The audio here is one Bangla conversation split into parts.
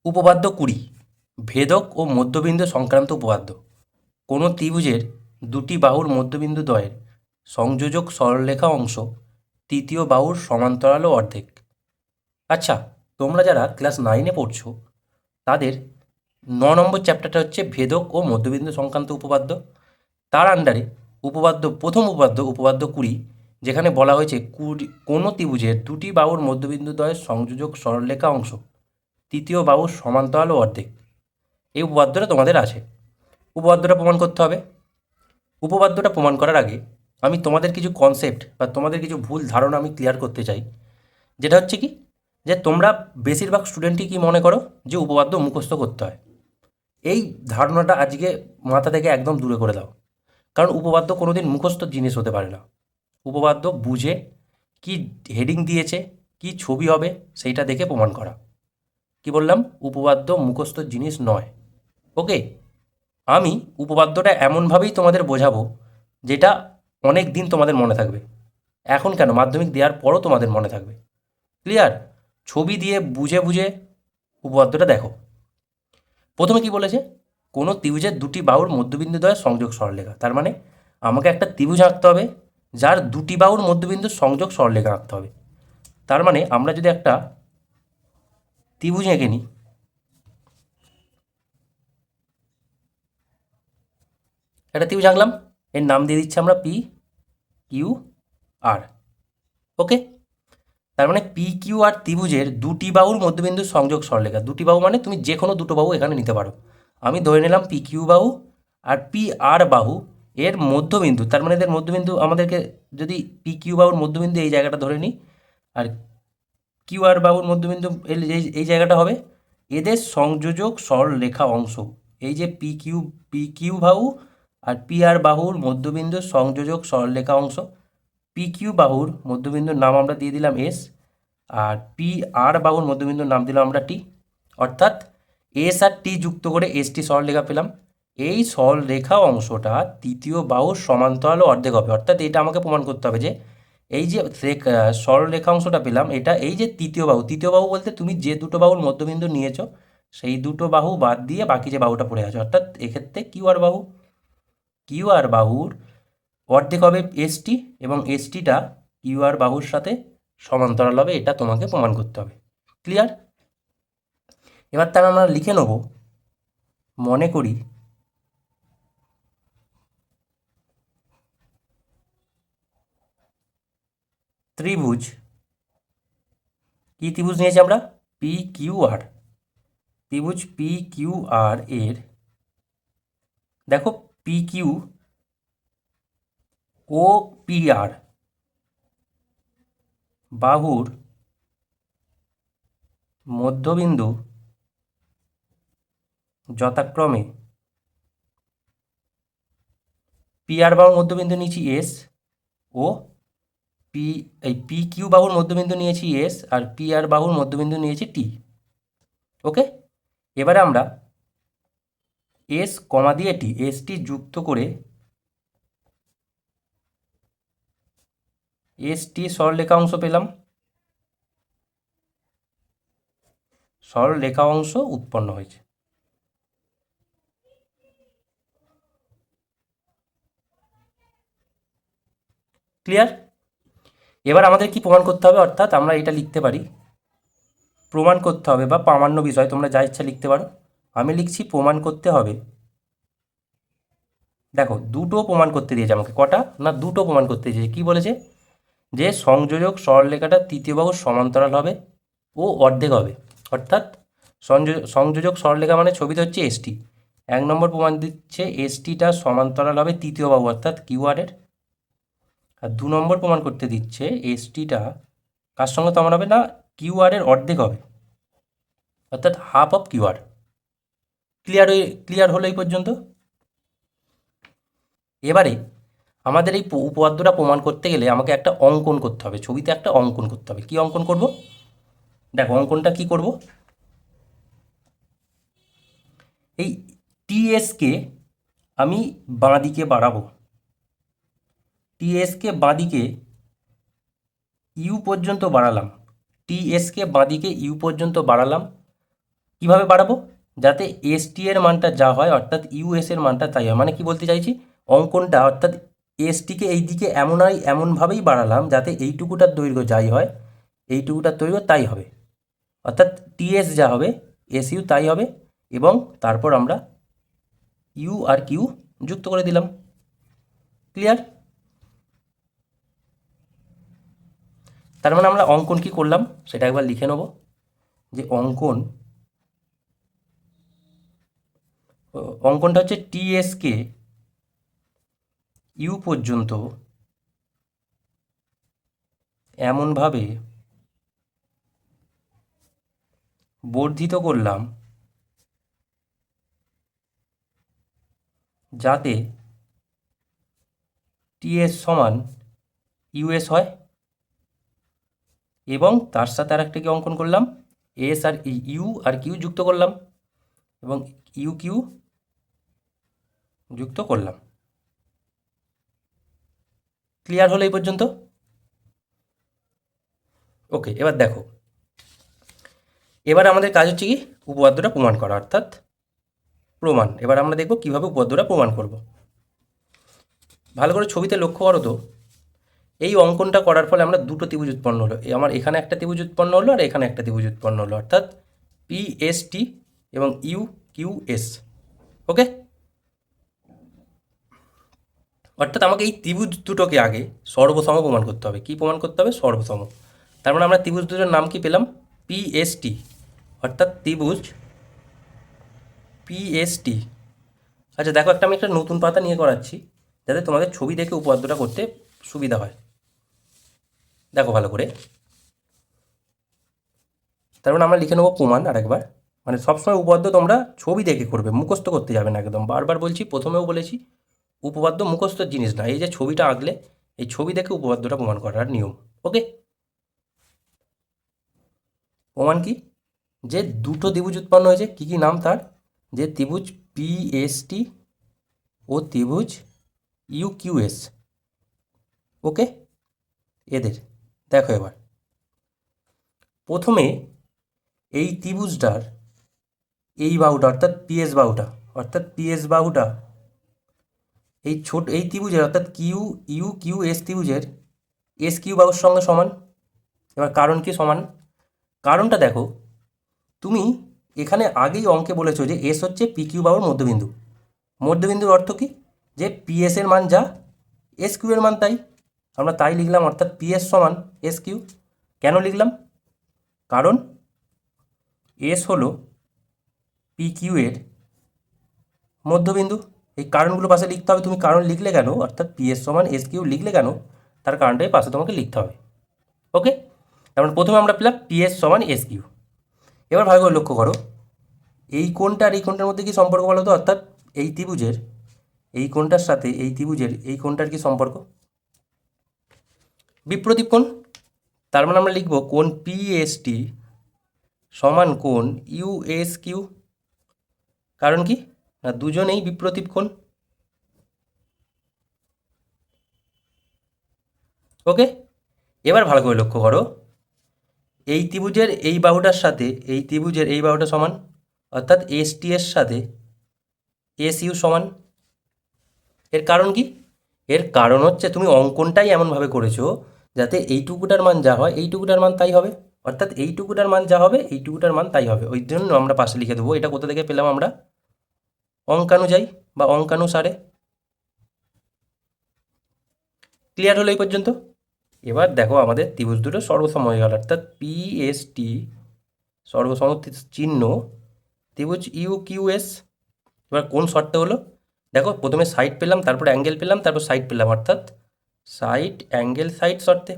উপপাদ্য 20 ভেদক ও মধ্যবিন্দু সংক্রান্ত উপপাদ্য। কোনো ত্রিভুজের দুটি বাহুর মধ্যবিন্দু দ্বয়ের সংযোজক সরলরেখা অংশ তৃতীয় বাহুর সমান্তরাল ও অর্ধেক। আচ্ছা, তোমরা যারা ক্লাস 9-এ পড়ছো তাদের 9 নম্বর চ্যাপ্টারটা হচ্ছে ভেদক ও মধ্যবিন্দু সংক্রান্ত উপপাদ্য। তার আন্ডারে প্রথম উপপাদ্য 20, যেখানে বলা হয়েছে কোনো ত্রিভুজের দুটি বাহুর মধ্যবিন্দু দ্বয়ের সংযোজক সরলরেখা অংশ তৃতীয় বাহুর সমান্তরাল ও অর্ধেক। এই উপপাদ্যটা তোমাদের আছে। উপপাদ্যটা প্রমাণ করতে হবে। উপপাদ্যটা প্রমাণ করার আগে আমি তোমাদের কিছু কনসেপ্ট বা তোমাদের কিছু ভুল ধারণা আমি ক্লিয়ার করতে চাই। যেটা হচ্ছে কি, যে তোমরা বেশিরভাগ স্টুডেন্টই কি মনে করো যে উপপাদ্য মুখস্থ করতে হয়। এই ধারণাটা আজকে মাথা থেকে একদম দূরে করে দাও। কারণ উপপাদ্য কোনো দিন মুখস্থ জিনিস হতে পারে না। উপপাদ্য বুঝে, কি হেডিং দিয়েছে, কি ছবি হবে, সেইটা দেখে প্রমাণ করা। কি বললাম? উপপাদ্য মুখস্থ জিনিস নয়। ওকে, আমি উপপাদ্যটা এমনভাবেই তোমাদের বোঝাবো যেটা অনেক দিন তোমাদের মনে থাকবে। এখন কেন, মাধ্যমিক দেওয়ার পরও তোমাদের মনে থাকবে। ক্লিয়ার? ছবি দিয়ে বুঝে বুঝে উপপাদ্যটা দেখো। প্রথমে কি বলেছে? কোনো ত্রিভুজের দুটি বাহুর মধ্যবিন্দু দ্বয়ের সংযোগ সরলরেখা। তার মানে আমাকে একটা ত্রিভুজ আঁকতে হবে যার দুটি বাহুর মধ্যবিন্দুর সংযোগ সরলরেখা আঁকতে হবে। তার মানে আমরা যদি একটা ত্রিভুজ এঁকে নিই, একটা ত্রিভুজ আঁকলাম, এর নাম দিয়ে দিচ্ছি আমরা পি কিউ আর। ওকে, তার মানে পি কিউ আর ত্রিভুজের দুটি বাহুর মধ্যবিন্দু সংযোগ সরলরেখা। দুটি বাহু মানে তুমি যে কোনো দুটো বাহু এখানে নিতে পারো। আমি ধরে নিলাম পি কিউ বাহু আর পি আর বাহু এর মধ্যবিন্দু। তার মানে এদের মধ্যবিন্দু আমাদেরকে, যদি পি কিউ বাহুর মধ্যবিন্দু এই জায়গাটা ধরে নিই, আর কিউ আর বাহুর মধ্যবিন্দু এই জায়গাটা হবে, এদের সংযোজক সরলরেখা অংশ। এই যে পি কিউ বাহু আর পি আর বাহুর মধ্যবিন্দুর সংযোজক সরলরেখা অংশ। পি কিউ বাহুর মধ্যবিন্দুর নাম আমরা দিয়ে দিলাম এস, আর পি আর বাহুর মধ্যবিন্দুর নাম দিলাম আমরা টি। অর্থাৎ এস আর টি যুক্ত করে এস টি সরলরেখা পেলাম। এই সরলরেখা অংশটা তৃতীয় বাহুর সমান্তরাল ও অর্ধেক হবে। অর্থাৎ এটা আমাকে প্রমাণ করতে হবে যে এই যে সরলরেখা অংশটা পেলাম, এটা এই যে তৃতীয় বাহু বলতে তুমি যে দুটো বাহুর মধ্যবিন্দু নিয়েছো সেই দুটো বাহু বাদ দিয়ে বাকি যে বাহুটা পড়ে আছে, অর্থাৎ এক্ষেত্রে কিউ আর বাহুর অর্ধেক হবে এসটি, এবং এসটিটা কিউ আর বাহুর সাথে সমান্তরাল হবে। এটা তোমাকে প্রমাণ করতে হবে। ক্লিয়ার? এবার তার আমরা লিখে নেব, মনে করি ত্রিভুজ, কি ত্রিভুজ নিয়েছি আমরা? P Q R. ত্রিভুজ পি কিউ আর এর, দেখো, P Q O P R বাহুর মধ্যবিন্দু যথাক্রমে পি আর বাহুর মধ্যবিন্দু নিয়েছি এস, ও পি কিউ বাহুর মধ্যবিন্দু নিয়েছি এস, আর পি আর বাহুর মধ্যবিন্দু নিয়েছি টি। ওকে, এবারে আমরা এস কমা দিয়ে টি, এস টি যুক্ত করে এস টি সরলরেখা অংশ পেলাম। সরলরেখা অংশ উৎপন্ন হয়েছে। ক্লিয়ার? এবার আমাদের কি প্রমাণ করতে হবে? অর্থাৎ আমরা এটা লিখতে পারি, প্রমাণ করতে হবে বা প্রামাণ্য বিষয়, তোমরা যা ইচ্ছা লিখতে পারো। আমি লিখছি প্রমাণ করতে হবে। দেখো, দুটো প্রমাণ করতে দিয়েছে আমাকে। কটা না, দুটো প্রমাণ করতে দিয়েছে। কি বলেছে? যে সংযোজক সরলরেখাটা তৃতীয় বাহুর সমান্তরাল হবে ও অর্ধেক হবে। অর্থাৎ সংযোজক সরলরেখা মানে ছবিতে হচ্ছে এসটি। 1 নম্বর প্রমাণ দিচ্ছে এসটিটা সমান্তরাল হবে তৃতীয় বাহু অর্থাৎ কিউআরের। আর 2 নম্বর প্রমাণ করতে দিচ্ছে এসটিটা কার সঙ্গে সমান হবে না, কিউআরের অর্ধেক হবে, অর্থাৎ হাফ অফ কিউআর। ক্লিয়ার হলো এই পর্যন্ত? এবারে আমাদের এই উপপাদ্যটা প্রমাণ করতে গেলে আমাকে একটা অঙ্কন করতে হবে, ছবিতে একটা অঙ্কন করতে হবে। কি অঙ্কন করব? দেখো, অঙ্কনটা কি করব? এই টিএসকে আমি বাঁ দিকে বাড়াবো। টিএসকে বাঁ দিকে ইউ পর্যন্ত বাড়ালাম। টিএসকে বাঁ দিকে ইউ পর্যন্ত বাড়ালাম। কীভাবে বাড়াবো? যাতে এসটি এর মানটা যা হয় অর্থাৎ ইউএস এর মানটা তাই হয়। মানে কি বলতে চাইছি, অঙ্কনটা অর্থাৎ এসটিকে এই দিকে এমনভাবেই বাড়ালাম যাতে এইটুকুটার দৈর্ঘ্য যাই হয় এইটুকুটার দৈর্ঘ্য তাই হবে, অর্থাৎ টিএস যা হবে এসইউ তাই হবে, এবং তারপর আমরা ইউ আর কিউ যুক্ত করে দিলাম। ক্লিয়ার? তার মানে আমরা অঙ্কন কি করলাম সেটা একবার লিখে নেব, যে অঙ্কনটা হচ্ছে টিএসকে ইউ পর্যন্ত এমনভাবে বর্ধিত করলাম যাতে টিএস সমান ইউএস হয়, এবং তার সাথে আর একটা কি অঙ্কন করলাম, এস আর ইউ আর কিউ যুক্ত করলাম, এবং ইউ কিউ যুক্ত করলাম। ক্লিয়ার হলো এই পর্যন্ত? ওকে, এবার দেখো, এবার আমাদের কাজ হচ্ছে কি উপপাদ্যটা প্রমাণ করা, অর্থাৎ প্রমাণ। এবার আমরা দেখব কীভাবে উপপাদ্যটা প্রমাণ করব। ভালো করে ছবিতে লক্ষ্য করো তো, এই অঙ্কনটা করার ফলে আমরা দুটো ত্রিভুজ উৎপন্ন হলো। আমার এখানে একটা ত্রিভুজ উৎপন্ন হলো আর এখানে একটা ত্রিভুজ উৎপন্ন হলো, অর্থাৎ পিএসটি এবং ইউ কিউএস। ওকে, অর্থাৎ আমাকে এই ত্রিভুজ দুটোকে আগে সর্বসম প্রমাণ করতে হবে। কি প্রমাণ করতে হবে? সর্বসম। তার মানে আমরা ত্রিভুজ দুটোর নাম কি পেলাম? পিএসটি, অর্থাৎ ত্রিভুজ পিএসটি। আচ্ছা দেখো, আমি একটা নতুন পাতা নিয়ে করাচ্ছি যাতে তোমাদের ছবি দেখে উপপাদ্যটা করতে সুবিধা হয়। দেখো ভালো করে, তার মানে আমরা লিখে নেবো প্রমাণ আরেকবার। মানে সবসময় উপপাদ্য তোমরা ছবি দেখে করবে, মুখস্থ করতে যাবে না একদম। বারবার বলছি, প্রথমেও বলেছি, উপপাদ্য মুখস্থর জিনিস না। এই যে ছবিটা আঁকলে, এই ছবি দেখে উপপাদ্যটা প্রমাণ করার নিয়ম। ওকে, প্রমাণ কি? যে দুটো ত্রিভুজ উৎপন্ন হয়েছে, কি কি নাম তার? যে ত্রিভুজ পিএসটি ও ত্রিভুজ ইউকিউএস। ওকে, এদের দেখো এবার, প্রথমে এই ত্রিভুজটার এই বাহুটা অর্থাৎ পিএস বাহুটা এই ত্রিভুজের অর্থাৎ কিউ এস ত্রিভুজের এস কিউ বাহুর সঙ্গে সমান। এবার কারণ কি সমান? কারণটা দেখো, তুমি এখানে আগেই অঙ্কে বলেছো যে এস হচ্ছে পি কিউ বাহুর মধ্যবিন্দু। মধ্যবিন্দুর অর্থ কি? যে পিএস এর মান যা এস কিউ এর মান তাই। আমরা তাই লিখলাম, অর্থাৎ পিএস সমান এস কিউ। কেন লিখলাম? কারণ এস হলো পি কিউ এর মধ্যবিন্দু। এই কারণগুলো পাশে লিখতে হবে। তুমি কারণ লিখলে কেন, অর্থাৎ পিএস সমান এস কিউ লিখলে কেন, তার কারণটাই পাশে তোমাকে লিখতে হবে। ওকে, তার মানে প্রথমে আমরা পেলাম পিএস সমান এস কিউ। এবার ভালো করে লক্ষ্য করো, এই কোণটা আর এই কোণটার মধ্যে কি সম্পর্ক বলো তো? অর্থাৎ এই ত্রিভুজের এই কোণটার সাথে এই ত্রিভুজের এই কোণটার কি সম্পর্ক? বিপ্রতীপ কোণ। তার মানে আমরা লিখব কোণ পিএসটি সমান কোণ ইউএস কিউ। কারণ কি না, দুজনেই বিপ্রতীপ কোণ। ওকে, এবার ভালো করে লক্ষ্য করো, এই ত্রিভুজের এই বাহুটার সাথে এই ত্রিভুজের এই বাহুটা সমান, অর্থাৎ এসটি এর সাথে এস ইউ সমান। এর কারণ কি? এর কারণ হচ্ছে তুমি অঙ্কনটাই এমনভাবে করেছো যাতে এইটুকুটার মান যা হয় এইটুকুটার মান তাই হবে, অর্থাৎ এইটুকুটার মান যা হবে এইটুকুটার মান তাই হবে। ওই জন্য আমরা পাশে লিখে দেবো। এটা কোথা থেকে পেলাম আমরা? অঙ্কানুযায়ী বা অঙ্কানুসারে। ক্লিয়ার হলো এই পর্যন্ত? এবার দেখো, আমাদের ত্রিভুজ দুটো সর্বসম হয়ে গেল, অর্থাৎ পিএসটি সর্বসম চিহ্ন ত্রিভুজ ইউকিউএস। এবার কোন শর্তে হলো? দেখো, প্রথমে সাইড পেলাম, তারপর অ্যাঙ্গেল পেলাম, তারপর সাইড পেলাম, অর্থাৎ সাইড অ্যাঙ্গেল সাইড শর্তে।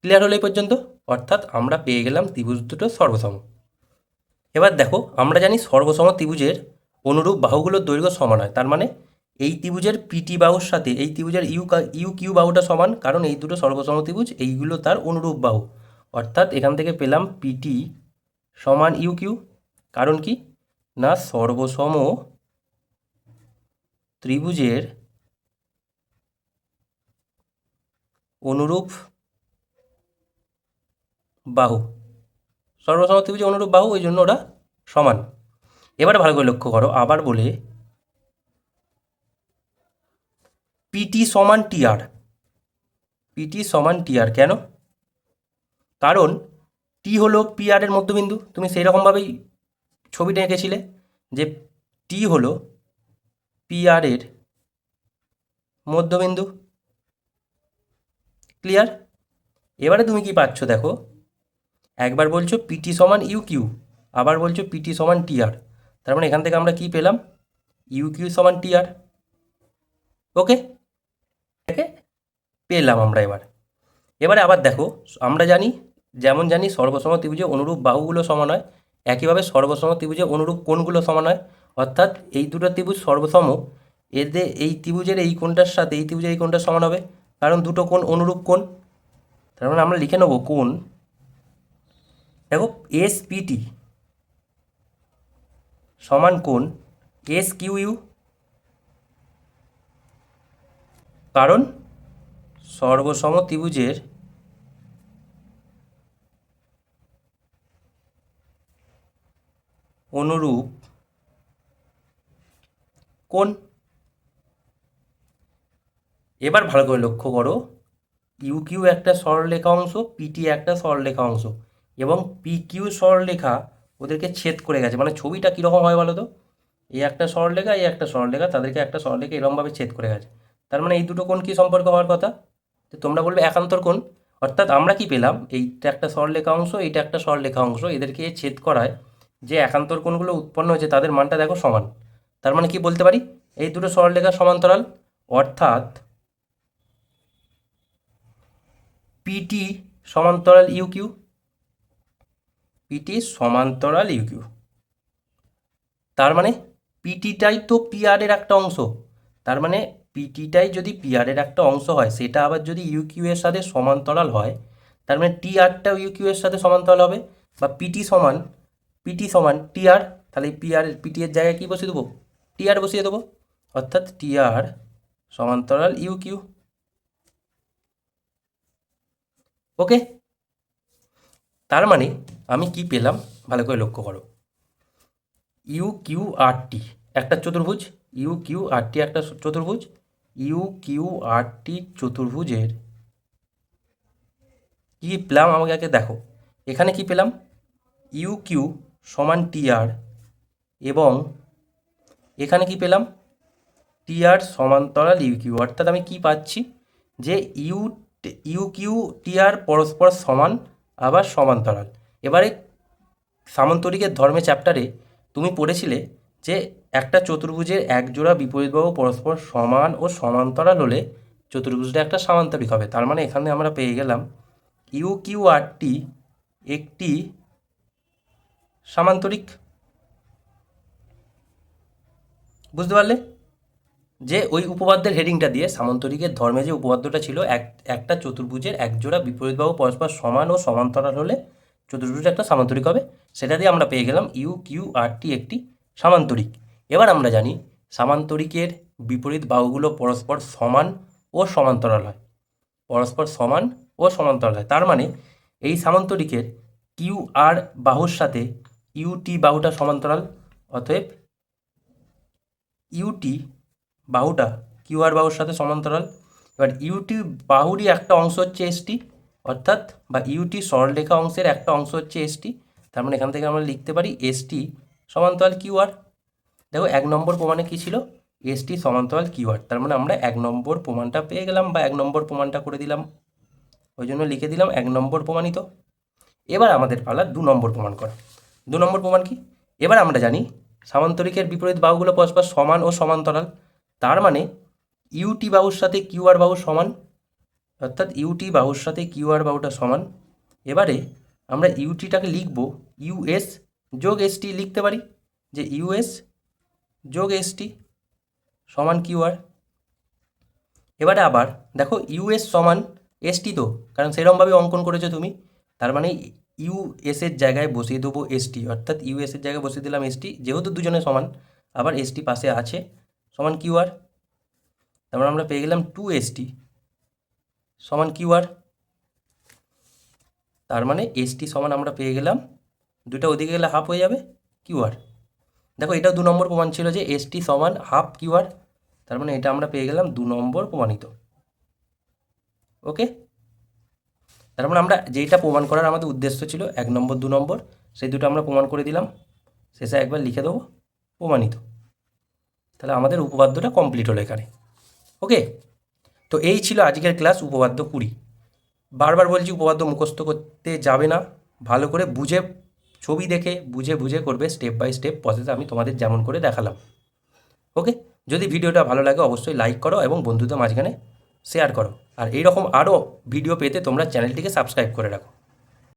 ক্লিয়ার হলো এই পর্যন্ত? অর্থাৎ আমরা পেয়ে গেলাম ত্রিভুজ দুটো সর্বসম। এবার দেখো, আমরা জানি সর্বসম ত্রিভুজের অনুরূপ বাহুগুলোর দৈর্ঘ্য সমান হয়। তার মানে এই ত্রিভুজের পিটি বাহুর সাথে এই ত্রিভুজের ইউ কিউ বাহুটা সমান, কারণ এই দুটো সর্বসম ত্রিভুজ, এইগুলো তার অনুরূপ বাহু। অর্থাৎ এখান থেকে পেলাম পিটি সমান ইউ কিউ। কারণ কি না, সর্বসম ত্রিভুজের অনুরূপ বাহু সর্বসম ত্রিভুজে অনুরূপ বাহু, ওই জন্য ওরা সমান। এবারে ভালো করে লক্ষ্য করো, আবার বলে পিটি সমান টিআর। পিটি সমান টিআর কেন? কারণ টি হলো পিআর এর মধ্যবিন্দু, তুমি সেই রকমভাবেই ছবিটা এঁকেছিলে যে টি হলো পিআর এর মধ্যবিন্দু। ক্লিয়ার? এবারে তুমি কি পাচ্ছ দেখো, একবার বলছো পিটি সমান ইউ কিউ, আবার বলছো পিটি সমান টিআর। তার মানে এখান থেকে আমরা কি পেলাম? ইউ কিউ সমান টিআর। ওকে, এটাকে পেলাম আমরা। এবারে আবার দেখো, আমরা জানি, যেমন জানি সর্বসম ত্রিভুজে অনুরূপ বাহুগুলো সমান হয়, একইভাবে সর্বসম ত্রিভুজে অনুরূপ কোণগুলো সমান হয়। অর্থাৎ এই দুটো ত্রিভুজ সর্বসম, এদের এই ত্রিভুজের এই কোণটার সাথে এই ত্রিভুজের এই কোণটা সমান হবে, কারণ দুটো কোণ অনুরূপ কোণ। তার মানে আমরা লিখে নেব কোণ, দেখো এস পিটি সমান কোণ এস কিউ ইউ, কারণ সর্বসম ত্রিভুজের অনুরূপ কোণ। এবার ভালো করে লক্ষ্য করো, ইউ কিউ একটা সরলরেখা অংশ, পিটি একটা সরলরেখা অংশ, এবং পি কিউ সরলরেখা ওদেরকে ছেদ করে গেছে। মানে ছবিটা কীরকম হয় বলো তো, এই একটা সরলরেখা, এই একটা সরলরেখা, তাদেরকে একটা সরলরেখা এরকমভাবে ছেদ করে গেছে। তার মানে এই দুটো কোণ কী সম্পর্ক হওয়ার কথা? তো তোমরা বলবে একান্তর কোণ। অর্থাৎ আমরা কি পেলাম, এইটা একটা সরলরেখা অংশ, এইটা একটা সরলরেখা অংশ, এদেরকে ছেদ করায় যে একান্তর কোণগুলো উৎপন্ন হয়েছে তাদের মানটা দেখো সমান। তার মানে কি বলতে পারি, এই দুটো সরলরেখা সমান্তরাল, অর্থাৎ পিটি সমান্তরাল ইউ কিউ, পিটি সমান্তরাল ইউ কিউ। তার মানে পিটিটাই তো পিআর এর একটা অংশ। তার মানে পিটিটাই যদি পিআর এর একটা অংশ হয়, সেটা আবার যদি ইউ কিউ এর সাথে সমান্তরাল হয়, তার মানে টিআরটাও ইউ কিউ এর সাথে সমান্তরাল হবে, বা পিটি সমান টিআর। তাহলে পিআর পিটি এর জায়গায় কী বসিয়ে দেবো? টিআর বসিয়ে দেবো। অর্থাৎ টিআর সমান্তরাল ইউ কিউ। ওকে, তার মানে আমি কি পেলাম ভালো করে লক্ষ্য করো, ইউ কিউ আর টি একটা চতুর্ভুজ, ইউ কিউ আর টি একটা চতুর্ভুজ, ইউ কিউ আর টি চতুর্ভুজের কি পেলাম আমাকে আগে দেখো। এখানে কি পেলাম? ইউ কিউ সমান টিআর, এবং এখানে কি পেলাম? টিআর সমান্তরাল ইউ কিউ। অর্থাৎ আমি কি পাচ্ছি, যে ইউ কিউ টিআর পরস্পর সমান আবার সমান্তরাল। এবারে সামন্তরিকের ধর্মে চ্যাপ্টারে তুমি পড়েছিলে যে একটা চতুর্ভুজের একজোড়া বিপরীত বাহু পরস্পর সমান ও সমান্তরাল হলে চতুর্ভুজটা একটা সামান্তরিক হবে। তার মানে এখানে আমরা পেয়ে গেলাম ইউ কিউ আর টি একটি সামান্তরিক। বুঝতে পারলে যে ওই উপপাদ্যের হেডিংটা দিয়ে সামন্তরিকের ধর্মে যে উপপাদ্যটা ছিল, একটা চতুর্ভুজের একজোড়া বিপরীত বাহু পরস্পর সমান ও সমান্তরাল হলে চতুর্ভুজ একটা সামান্তরিক হবে, সেটা দিয়ে আমরা পেয়ে গেলাম ইউ কিউ আর টি একটি সামান্তরিক। এবার আমরা জানি সামান্তরিকের বিপরীত বাহুগুলো পরস্পর সমান ও সমান্তরাল হয়, পরস্পর সমান ও সমান্তরাল হয়। তার মানে এই সামান্তরিকের কিউ আর বাহুর সাথে ইউটি বাহুটা সমান্তরাল, অতএব ইউটি বাহুটা কিউআর বাহুর সাথে সমান্তরাল। এবার ইউটি বাহুরই একটা অংশ হচ্ছে এসটি, অর্থাৎ বা ইউটি সরলরেখা অংশের একটা অংশ হচ্ছে এসটি। তার মানে এখান থেকে আমরা লিখতে পারি এসটি সমান্তরাল কিউআর। দেখো 1 নম্বর প্রমাণে কী ছিল? এসটি সমান্তরাল কিউআর। তার মানে আমরা 1 নম্বর প্রমাণটা পেয়ে গেলাম, বা 1 নম্বর প্রমাণটা করে দিলাম, ওই জন্য লিখে দিলাম 1 নম্বর প্রমাণিত। এবার আমাদের পালা 2 নম্বর প্রমাণ করা। 2 নম্বর প্রমাণ কি? এবার আমরা জানি সামান্তরিকের বিপরীত বাহুগুলো পরস্পর সমান ও সমান্তরাল। তার মানে ইউটি বাহুর সাথে কিউআর বাহু সমান, অর্থাৎ ইউটি বাহুর সাথে কিউআর বাহুটা সমান। এবারে আমরা ইউটিটাকে লিখব ইউএস যোগ এসটি লিখতে পারি, যে ইউএস যোগ এসটি সমান কিউআর। এবারে আবার দেখো ইউএস সমান এসটি, তো কারণ সেরকমভাবে অঙ্কন করেছো তুমি, তার মানে ইউএসের জায়গায় বসিয়ে দেবো এসটি, অর্থাৎ ইউএসের জায়গায় বসিয়ে দিলাম এসটি, যেহেতু দুজনে সমান, আবার এসটি পাশে আছে সমান কিউআর। তারপর আমরা পেয়ে গেলাম 2ST সমান কিউআর। তার মানে এসটি সমান আমরা পেয়ে গেলাম দুটো ওদিকে গেলে হাফ হয়ে যাবে কিউ আর। দেখো এটাও 2 নম্বর প্রমাণ ছিল যে এস টি সমান হাফ কিউ আর, তার মানে এটা আমরা পেয়ে গেলাম 2 নম্বর প্রমাণিত। ওকে, তার মানে আমরা যেইটা প্রমাণ করার আমাদের উদ্দেশ্য ছিল 1 নম্বর 2 নম্বর, সেই দুটো আমরা প্রমাণ করে দিলাম। শেষে একবার লিখে দেবো প্রমাণিত। তাহলে আমাদের উপপাদ্যটা কমপ্লিট হলো এখানে। ওকে, তো এই ছিল আজকের ক্লাস উপপাদ্য 20। বারবার বলছি উপপাদ্য মুখস্থ করতে যাবে না, ভালো করে বুঝে ছবি দেখে বুঝে বুঝে করবে, স্টেপ বাই স্টেপ প্রসেস আমি তোমাদের যেমন করে দেখালাম। ওকে, যদি ভিডিওটা ভালো লাগে অবশ্যই লাইক করো এবং বন্ধুদের মাঝখানে শেয়ার করো, আর এইরকম আরও ভিডিও পেতে তোমরা চ্যানেলটিকে সাবস্ক্রাইব করে রাখো।